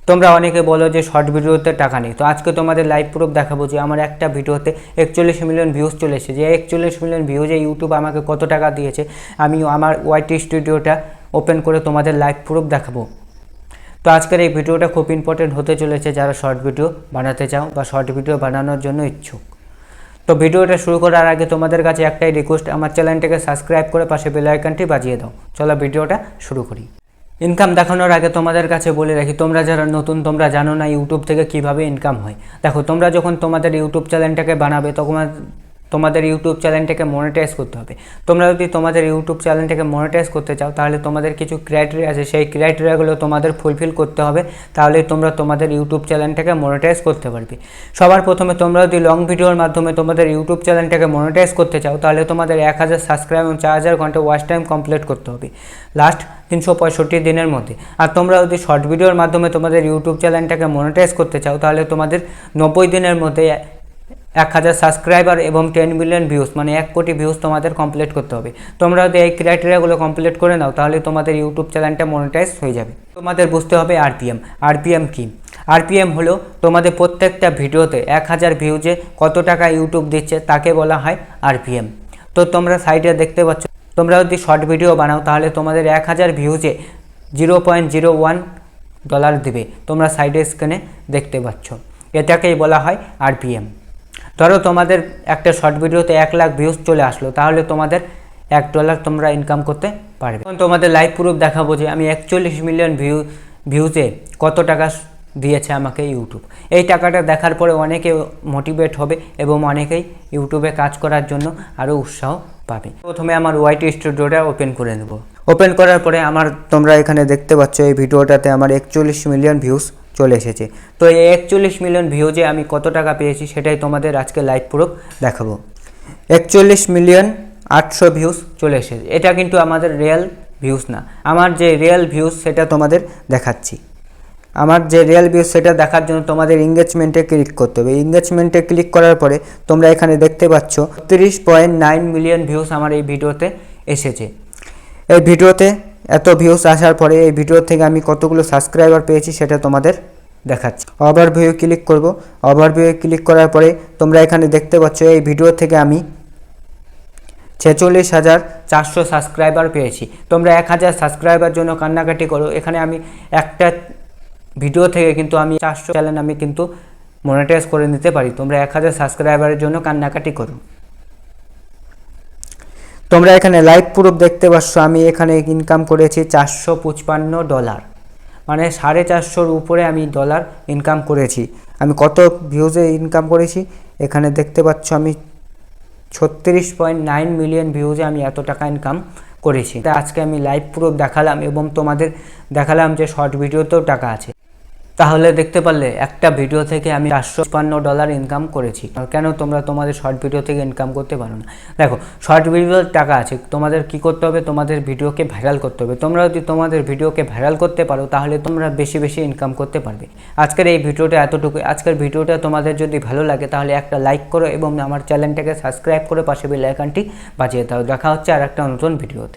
তোমরা অনেকে বলো যে শর্ট ভিডিওতে টাকা নেই, তো আজকে তোমাদের লাইভ প্রুফ দেখাবো যে আমার একটা ভিডিওতে 41 মিলিয়ন ভিউজ চলে এসেছে। যে 41 মিলিয়ন ভিউজে ইউটিউব আমাকে কত টাকা দিয়েছে আমি আমার ওয়াইটি স্টুডিওটা ওপেন করে তোমাদের লাইভ প্রুফ দেখাবো। তো আজকের এই ভিডিওটা খুব ইম্পর্টেন্ট হতে চলেছে যারা শর্ট ভিডিও বানাতে চাও বা শর্ট ভিডিও বানানোর জন্য ইচ্ছুক। তো ভিডিওটা শুরু করার আগে তোমাদের কাছে একটাই রিকোয়েস্ট, আমার চ্যানেলটাকে সাবস্ক্রাইব করে পাশে বেল আইকনটি বাজিয়ে দাও। চলো ভিডিওটা শুরু করি। ইনকাম দেখানোর আগে তোমাদের কাছে বলে রাখি, তোমরা যারা নতুন তোমরা জানো না ইউটিউব থেকে কিভাবে ইনকাম হয়। দেখো, তোমরা যখন তোমাদের ইউটিউব চ্যানেলটাকে বানাবে তখন তোমাদের ইউটিউব চ্যানেলটাকে মনিটাইজ করতে হবে। তোমরা যদি তোমাদের ইউটিউব চ্যানেলটাকে মনিটাইজ করতে চাও তাহলে তোমাদের কিছু ক্রাইটেরিয়া আছে, সেই ক্রাইটেরিয়াগুলো তোমাদের ফুলফিল করতে হবে, তাহলে তোমরা তোমাদের ইউটিউব চ্যানেলটাকে মনিটাইজ করতে পারবে। সবার প্রথমে তোমরা যদি লং ভিডিওর মাধ্যমে তোমাদের ইউটিউব চ্যানেলটাকে মনিটাইজ করতে চাও তাহলে তোমাদের 1000 সাবস্ক্রাইব এবং 4000 ঘন্টা ওয়াচ টাইম কমপ্লিট করতে হবে লাস্ট 365 দিনের মধ্যে। আর তোমরা যদি শর্ট ভিডিওর মাধ্যমে তোমাদের ইউটিউব চ্যানেলটাকে মনিটাইজ করতে চাও তাহলে তোমাদের 90 দিনের মধ্যে 1000 সাবস্ক্রাইবার এবং 10 মিলিয়ন ভিউজ মানে 1 কোটি ভিউজ তোমাদের কমপ্লিট করতে হবে। তোমরা যদি এই ক্রাইটেরিয়াগুলো কমপ্লিট করে নাও তাহলে তোমাদের ইউটিউব চ্যানেলটা মনিটাইজ হয়ে যাবে। তোমাদের বুঝতে হবে আরপিএম কি। আরপিএম হলো তোমাদের প্রত্যেকটা ভিডিওতে 1000 ভিউজে কত টাকা ইউটিউব দিচ্ছে তাকে বলা হয় আরপিএম। তো তোমরা সাইডে দেখতে পাচ্ছ, তোমরা যদি শর্ট ভিডিও বানাও তাহলে তোমাদের 1000 ভিউজে $0.01 দেবে। তোমরা সাইডে স্ক্রিনে দেখতে পাচ্ছ, এটাকেই বলা হয় আরপিএম। ধরো তোমাদের একটা শর্ট ভিডিওতে 1 লাখ ভিউজ চলে আসলো, তাহলে তোমাদের $1 তোমরা ইনকাম করতে পারবে। এখন তোমাদের লাইভ প্রুফ দেখাবো যে আমি 41 মিলিয়ন ভিউজে কত টাকা দিয়েছে আমাকে ইউটিউব। এই টাকাটা দেখার পরে অনেকে মোটিভেট হবে এবং অনেকেই ইউটিউবে কাজ করার জন্য আরও উৎসাহ পাবে। প্রথমে আমার ওয়াইটি স্টুডিওটা ওপেন করে নেব। ওপেন করার পরে তোমরা এখানে দেখতে পাচ্ছ এই ভিডিওটাতে আমার 41 মিলিয়ন ভিউজ চলে এসেছে। তো এই 41 মিলিয়ন ভিউজে আমি কত টাকা পেয়েছি সেটাই তোমাদের আজকে লাইভ প্রুফ দেখাবো। 41,800,000 ভিউজ চলে এসেছে। এটা কিন্তু আমাদের রিয়েল ভিউজ না, আমার যে রিয়েল ভিউজ সেটা তোমাদের দেখাচ্ছি। আমার যে রিয়েল ভিউজ সেটা দেখার জন্য তোমাদের এঙ্গেজমেন্টে ক্লিক করতে হবে। এঙ্গেজমেন্টে ক্লিক করার পরে তোমরা এখানে দেখতে পাচ্ছ 30.9 মিলিয়ন ভিউজ আমার এই ভিডিওতে এসেছে। এই ভিডিওতে এত ভিউজ আসার পরে এই ভিডিও থেকে আমি কতগুলো সাবস্ক্রাইবার পেয়েছি সেটা তোমাদের দেখাচ্ছি। ওভারভিউ ক্লিক করব। ওভারভিউ ক্লিক করার পরে তোমরা এখানে দেখতে পাচ্ছ এই ভিডিও থেকে আমি 46,400 সাবস্ক্রাইবার পেয়েছি। তোমরা 1000 সাবস্ক্রাইবার জন্য কান্নাকাটি করো। এখানে আমি একটা ভিডিও থেকে কিন্তু আমি 400 চ্যানেল আমি কিন্তু মনিটাইজ করে নিতে পারি। তোমরা 1000 সাবস্ক্রাইবারের জন্য কান্নাকাটি করো। তোমরা এখানে লাইভ প্রুফ দেখতে পাচ্ছ, আমি এখানে ইনকাম করেছি $455, মানে 450 উপরে আমি ডলার ইনকাম করেছি। আমি কত ভিউজে ইনকাম করেছি এখানে দেখতে পাচ্ছ, আমি 36.9 মিলিয়ন ভিউজে আমি এত টাকা ইনকাম করেছি। তাই আজকে আমি লাইভ প্রুফ দেখালাম এবং তোমাদের দেখালাম যে শর্ট ভিডিওতেও টাকা আছে। তাহলে দেখতে পারলে একটা ভিডিও থেকে আমি $455 ইনকাম করেছি। কেন তোমরা তোমাদের শর্ট ভিডিও থেকে ইনকাম করতে পারো না? দেখো, শর্ট ভিডিওর টাকা আছে, তোমাদের কি করতে হবে? তোমাদের ভিডিওকে ভাইরাল করতে হবে। তোমরা যদি তোমাদের ভিডিওকে ভাইরাল করতে পারো তাহলে তোমরা বেশি বেশি ইনকাম করতে পারবে। আজকের এই ভিডিওটা এতটুকু। আজকের ভিডিওটা তোমাদের যদি ভালো লাগে তাহলে একটা লাইক করো এবং আমার চ্যানেলটাকে সাবস্ক্রাইব করে পাশে বেল আইকনটি বাজিয়ে দাও। দেখা হচ্ছে আর একটা নতুন ভিডিওতে।